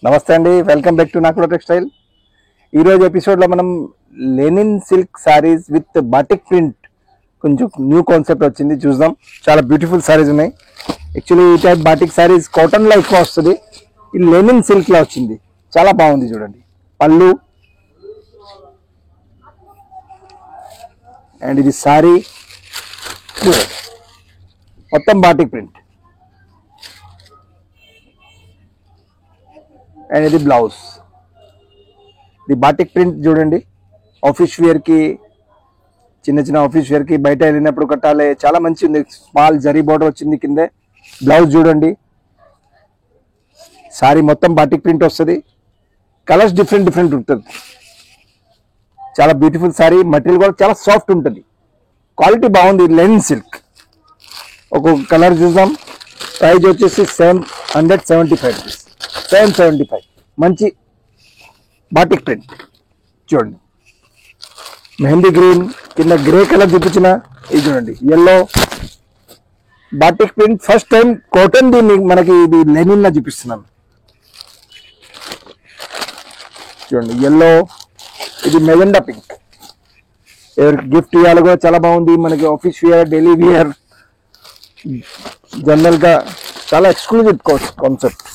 నమస్తే అండి, welcome back to నాకుడ textile. ఈ రోజు ఎపిసోడ్ లో మనం Lenin silk saris with batik print కొంచెం న్యూ కాన్సెప్ట్ వచ్చింది, చూద్దాం. చాలా బ్యూటిఫుల్ సారీస్ ఉన్నాయి. యాక్చువల్లీ ఈ టైప్ బాటిక్ సారీస్ కాటన్ లో ఎక్కువ వస్తుంది, ఈ లెనిన్ సిల్క్ లో వచ్చింది, చాలా బాగుంది. చూడండి పళ్ళు అండ్ ఇది సారీ మొత్తం బాటిక్ ప్రింట్ అండ్ ఇది బ్లౌజ్. ఇది బాటిక్ ప్రింట్ చూడండి, ఆఫీస్ వేర్ కి, చిన్న చిన్న ఆఫీస్ వేర్ కి బయట వెళ్ళినప్పుడు కట్టాలి, చాలా మంచి ఉంది. స్మాల్ జరీ బోర్డర్ వచ్చింది కింద. బ్లౌజ్ చూడండి, సారీ మొత్తం బాటిక్ ప్రింట్ వస్తుంది, కలర్స్ డిఫరెంట్ డిఫరెంట్ ఉంటుంది. చాలా బ్యూటిఫుల్ సారీ, మెటీరియల్ కూడా చాలా సాఫ్ట్ ఉంటుంది, క్వాలిటీ బాగుంది. Lenin silk. ఒక్కొక్క కలర్ చూద్దాం. ప్రైస్ వచ్చేసి 775 రూపీస్. 775 మంచి బాటిక్ ప్రింట్. చూడండి మెహందీ గ్రీన్ కింద గ్రే కలర్ చూపించిన, ఇది చూడండి yellow batik print. First time cotton the మనకి ఇది లెనిన్ లా చూపిస్తున్నాను. చూడండి ఎల్లో, ఇది మెజెండా పింక్. ఎవరికి గిఫ్ట్ ఇవ్వాలి కూడా చాలా బాగుంది. మనకి office wear, daily wear, general గా చాలా ఎక్స్క్లూజివ్ కాన్సెప్ట్.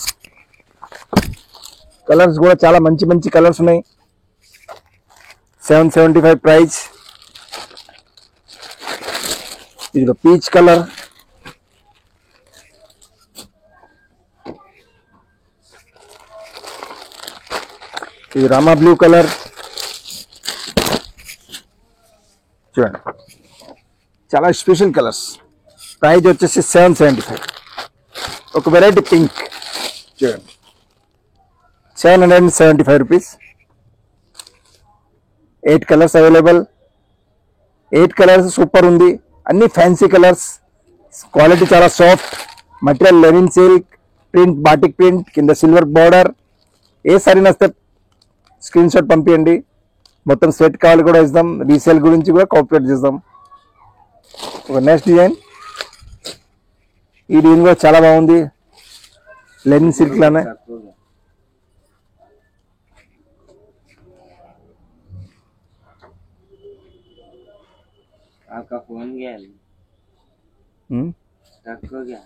కలర్స్ కూడా చాలా మంచి మంచి కలర్స్ ఉన్నాయి. 775 ప్రైస్. ఇది పీచ్ కలర్, ఇది రామా బ్లూ కలర్. చూడండి చాలా స్పెషల్ కలర్స్. ప్రైస్ వచ్చేసి 775. ఒక వెరైటీ పింక్ చూడండి, 775 rupees. 8 colours available. 8 colours super ఉంది, అన్ని ఫ్యాన్సీ కలర్స్. క్వాలిటీ చాలా soft, material Lenin silk, print batik print, కింద సిల్వర్ బార్డర్. ఏ సారీ నస్తే స్క్రీన్ షాట్ పంపించండి. మొత్తం సెట్ కావాలి కూడా ఇస్తాం, రీసేల్ గురించి కూడా కోఆపరేట్ చేద్దాం. ఒక నెక్స్ట్ డిజైన్, ఈ డిజైన్ కూడా చాలా బాగుంది, లెనిన్ సిల్క్ లానే. आपका फोन गया स्टक हो गया.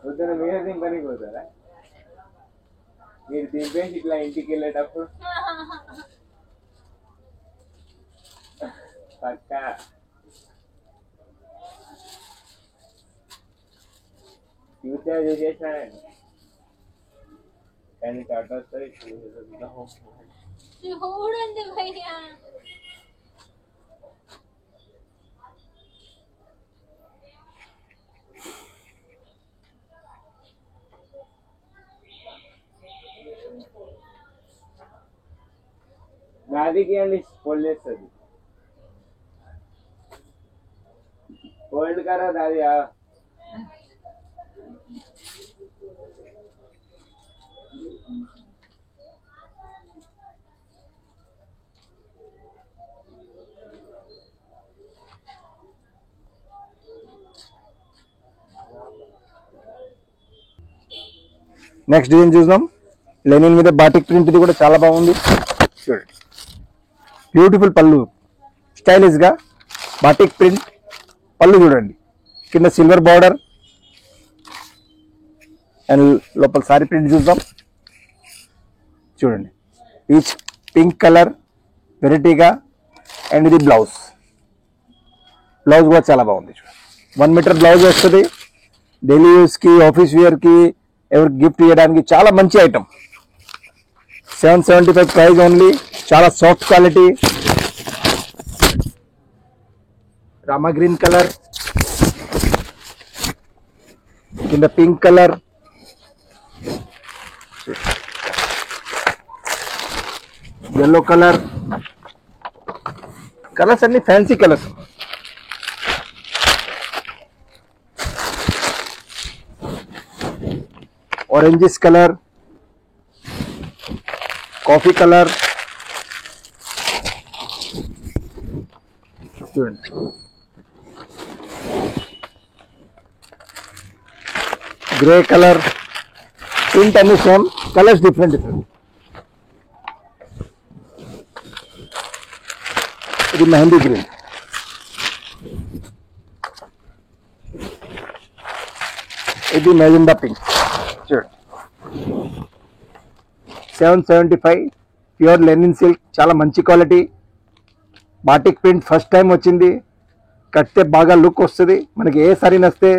పొద్దున మీరే దింపనికి పోతారా? మీరు దింపేసి ఇట్లా ఇంటికి వెళ్ళేటప్పుడు పక్కా ఫ్యూచర్ చేసేసానండి, కానీ కట్ వస్తుంది. చూడండి భయ్యా, దాదికి అండి ఫోల్డ్ చేస్తుంది. ఫోల్డ్ కరా దాది. నెక్స్ట్ డిజైన్ చూద్దాం. లెనిన్ మీద బాటిక్ ప్రింట్, ఇది కూడా చాలా బాగుంది. చూడండి బ్యూటిఫుల్ పళ్ళు, స్టైలిష్ గా బాటిక్ ప్రింట్ పళ్ళు. చూడండి కింద సిల్వర్ బార్డర్ అండ్ లోపల సారీ ప్రింట్ చూద్దాం. చూడండి ఈచ్ పింక్ కలర్ వెరైటీగా. అండ్ ఇది బ్లౌజ్. బ్లౌజ్ కూడా చాలా బాగుంది. చూడండి 1 మీటర్ బ్లౌజ్ వస్తుంది. డైలీ యూస్ కి, ఆఫీస్ వేర్ కి, ఎవరికి గిఫ్ట్ చేయడానికి చాలా మంచి ఐటమ్. 775 price only. చాలా soft quality. Rama green colour, కింద pink colour, yellow colour. Colours అన్ని fancy colours. Orangish colour, coffee colour, చూడండి, గ్రే కలర్, ప్రింట్ అన్ని సేమ్, కలర్స్ డిఫరెంట్ డిఫరెంట్. ఇది మెహందీ గ్రీన్, ఇది మెజెండా పింక్. చూడండి, 775 ప్యూర్ లెనిన్ సిల్క్, చాలా మంచి quality. Batik print first time వచ్చింది. కడితే బాగా లుక్ వస్తుంది. మనకి ఏ సారీ నచ్చితే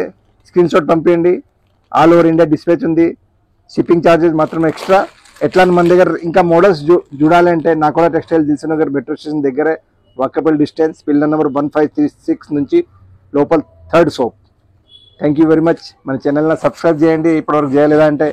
స్క్రీన్ షాట్ పంపించండి. ఆల్ ఓవర్ ఇండియా డిస్పాచ్ ఉంది. షిప్పింగ్ ఛార్జెస్ మాత్రం ఎక్స్ట్రా. ఎట్లా మన దగ్గర ఇంకా మోడల్స్ చూడాలంటే నాకోలా టెక్స్టైల్ దిల్సుఖ్నగర్ మెట్రో స్టేషన్ దగ్గరే, వాకబుల్ డిస్టెన్స్, పిల్లర్ నెంబర్ 1536 నుంచి లోపల 3rd shop. Thank you very much. మన ఛానల్ని సబ్స్క్రైబ్ చేయండి. ఇప్పటివరకు చేయలేదా అంటే